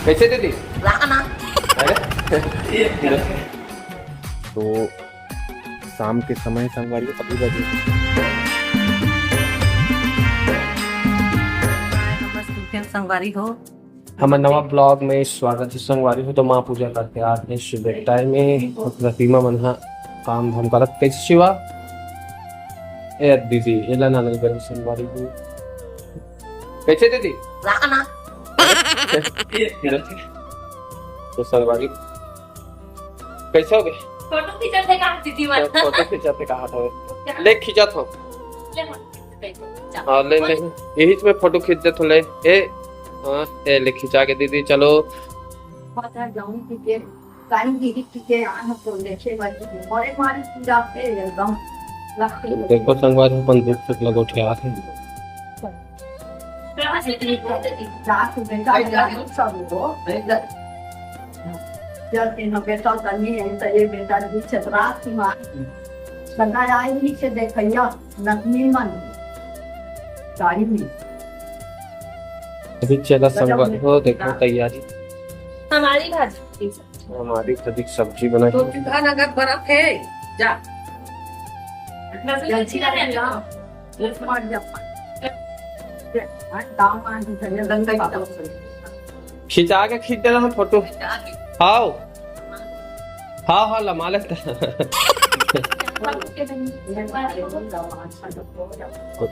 कैसे दीदी? लाना। तो शाम के समय संगवारी अभी बजे संगवारी हो हमारे नवा ब्लॉग में स्वागत है। संगवारी हो तो माँ पूजा करते आज ने सुबह टाइम में प्रतिमा मन काम धाम करत कैसे शिवा ए दीदी एला ना लगे संगवारी हो कैसे दीदी? लाना। तो संगवारी कैसे हो गए? फोटो खींचते कहाँ दीदी मन? फोटो खिंचाते कहा था ले खिंचत हो हाँ ले यही में फोटो खींच दे तो ले ए हाँ ए ले खिंचा के दीदी चलो देखो संगवारी बंदूक तक लगो ठिया थे जब इन बेटा तनी है तो ये बेटा भी छतरा की मां बनाया ही से देखैया नकली मन गाड़ी में अभी चला संगवारी हो देखो तैयारी हमारी भाजी हमारी कभी सब्जी बनाई तो चूल्हा नगर बर्फ है जा जल्दी रहेगा एक मार जा दाम मान से गंगा खिंचा के खींच देना हम फोटो हाँ हाँ हाँ लमा लगता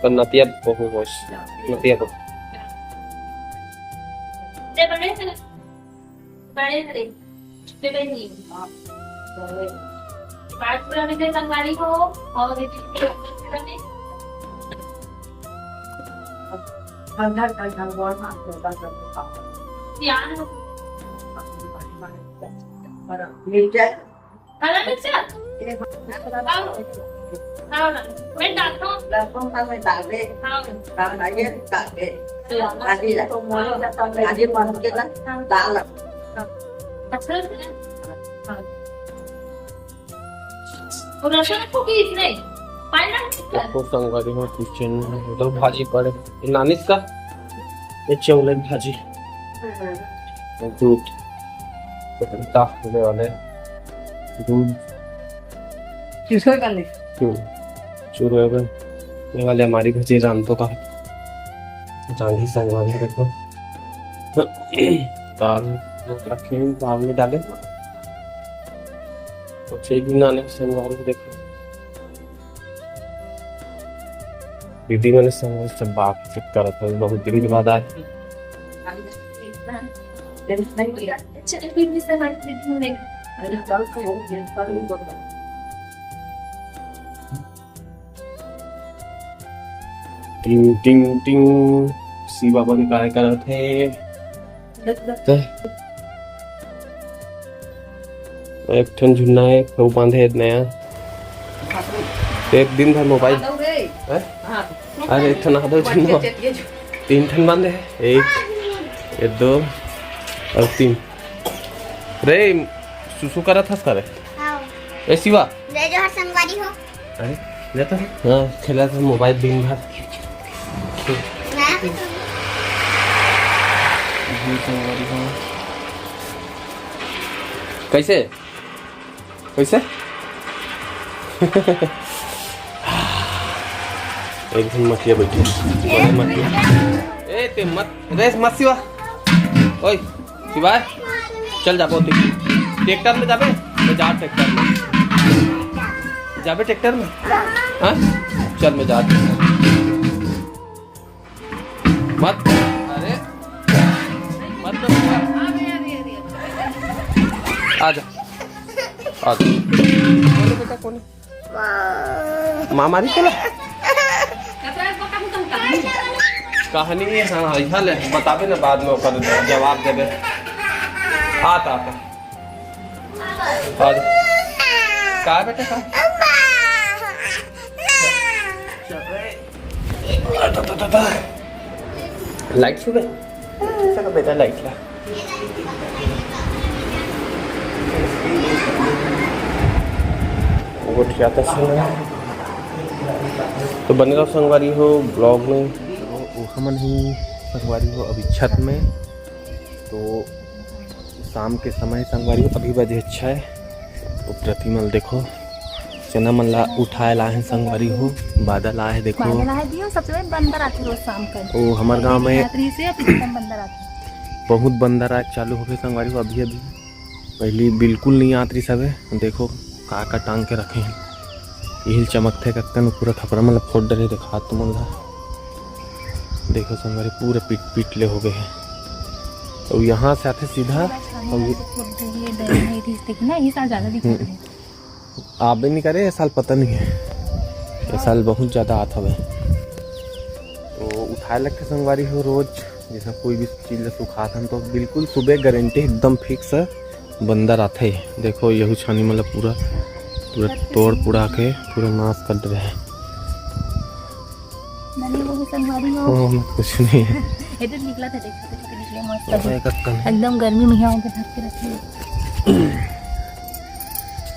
तो नतिया बहु होश नतिया बहु संगवारी हो और अंदर का घर संगवारी में किचन उधर भाजी पड़े नानिस का ये चौलन भाजी दूध होने वाले दूध किसको करने शुरू हो गए ये वाले हमारी भजी रामतो का चांदी संगवारी देखो दाल रखे दाल में डाले तो भी नाने संगवारी देखो दीदी मैंने संगवारी से बात करा था बहुत दिन के बाद आए टिंग टिंग टिंग सी बाबा ने काय करा थे एक ठन झुन्ना है वो बांधे नया एक दिन भर मोबाइल अरे एक ठन आदो झुन्ना 3 ठन बांधे एक ये 2 और 3 रे सुसु करा था करे ए शिवा ले जो हर संगवारी हो अरे ले तो हाँ खेला था मोबाइल दिन भर कैसे कैसे एक दिन मतिया बैठी ए ते मत रेस मत सिवा ओए शिवा चल जा बहुत ट्रैक्टर में जाबे मैं जा ट्रैक्टर में जाबे ट्रैक्टर में हाँ चल मैं जा मत अरे मत आजा आजा बोलो बेटा कौन माँ मारी चला कहानी हाँ ऐसा ले बताबे ना बाद में ओकर जवाब देबे आता आता आजा का बेटा का लाइट सुबह चलो बेटा लाइट ला वो जाता तो बने रहो संगवारी हो ब्लॉग में तो हमन ही संगवारी हो अभी छत में तो शाम के समय संगवारी अभी बजे 6 तो प्रतिमल देखो चना मन ला उठाए ला है संगवारी हो। बादल आए देखो, बादल आए दियो सबसे बंदर आते रोज शाम को। ओ हमारे गांव में रात्रि से अधिकतम बंदर आते बहुत बंदर आज चालू हो गए संगवारी हो। अभी अभी पहले बिल्कुल नहीं आती सब है। देखो का टांग के रखे हैं, यही चमकते कक्कन पूरा खपरा मतलब फोड़ डरे देखा तुम ला। देखो संगवारी पूरा पीट पीट ले हो गए हैं। तो यहाँ से आते सीधा और ये साल ज्यादा दिख रहे हैं। आप भी नहीं करे ये साल पता नहीं है, ये साल बहुत ज़्यादा आता है। तो उठाए लगते संगवारी हो रोज जैसा कोई भी चीज़ सुखा था तो बिल्कुल सुबह गारंटी एकदम फिक्स है बंदर आते हैं। देखो यही छानी मतलब पूरा पूरा तोड़ पुड़ा के पूरा नाश कर रहे हैं। मैंने वो भी संगवारी हो कुछ नहीं है इधर निकला था, देखा था निकले मस्त एकदम गर्मी में यहाँ पे ढक के रखे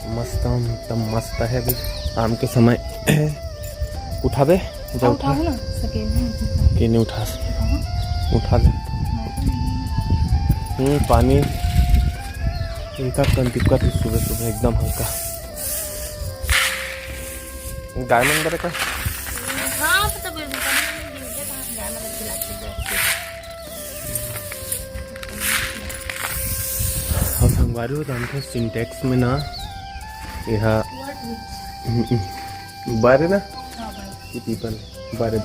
मस्त एकदम मस्त है। अभी शाम के समय उठावे जा उठा ना सके कि नहीं उठा ले पानी इनका कंटिका थी सुबह सुबह एकदम हल्का गाय मंदिर का। हाँ तो गाय में और संगवारी हो जानते सिंटेक्स में ना यहाँ बारे ना ये पीपल बारे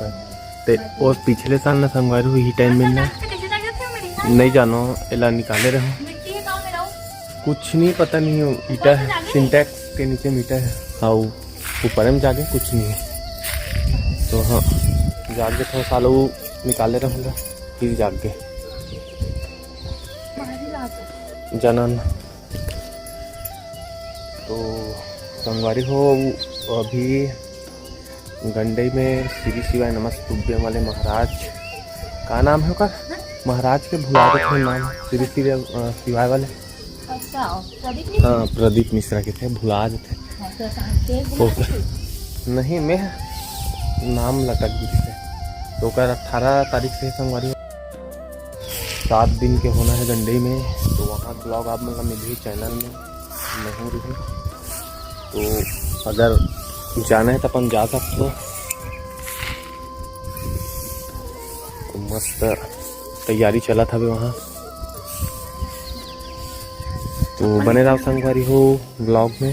ते और पिछले साल ना संगवारी हुई टाइम में ना नहीं जानो एला निकाले रहो कुछ नहीं पता नहीं हो ईटा है सिंटेक्स के नीचे मीटा है। हाँ ऊपर में जाके कुछ नहीं है तो हाँ जाके थोड़ा साल वो निकाले रहूँगा फिर जाके जनन। तो संगवारी हो अभी गंडई में श्री शिवाय नमस्तुभ्यम वाले महाराज का नाम है का महाराज के भुला रहे थे नाम श्री शिवाय वाले। हाँ प्रदीप मिश्रा के थे भुला थे नहीं मैं नाम लटक गई थे। तो 18 तारीख से संगवारी 7 दिन के होना है गंडई में। तो वहाँ ब्लॉग आप मतलब मेरे चैनल में नहीं रही तो अगर जाना है तो अपन जा सकते हो। तो मस्त तैयारी चला था भी वहाँ। तो बने रहो संगवारी हो ब्लॉग में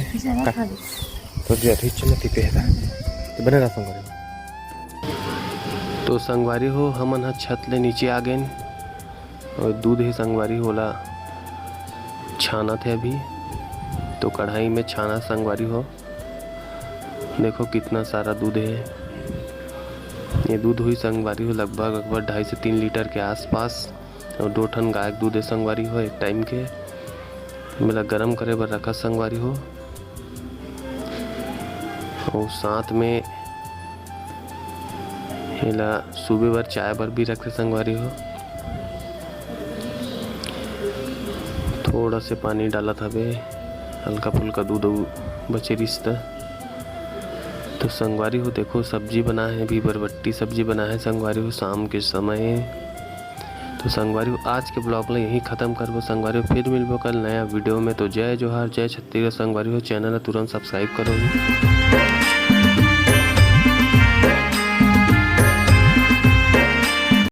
तो जैसे चले टिपे है तो बने रहो संगवारी हो। तो संगवारी हो हम छत ले नीचे आ गए और दूध ही संगवारी होला छाना थे अभी। तो कढ़ाई में छाना संगवारी हो देखो कितना सारा दूध है। ये दूध हुई संगवारी हो लगभग 2.5 से 3 लीटर के आसपास। और 2 टन गाय दूध है संगवारी हो एक टाइम के मेला गरम करे बर रखा संगवारी हो। और साथ में हेला सुबह भर चाय बर भी रखे संगवारी हो। थोड़ा से पानी डाला था बे हल्का फुल्का दूध बचे रिश्ता। तो संगवारी हो देखो सब्जी बना है भी बरबट्टी सब्जी बना है संगवारी हो शाम के समय। तो संगवारी हो आज के ब्लॉग में यही ख़त्म करबो संगवारी हो। फिर मिलबो कल नया वीडियो में। तो जय जोहार जय छत्तीसगढ़ संगवारी हो। चैनल तुरंत सब्सक्राइब करो।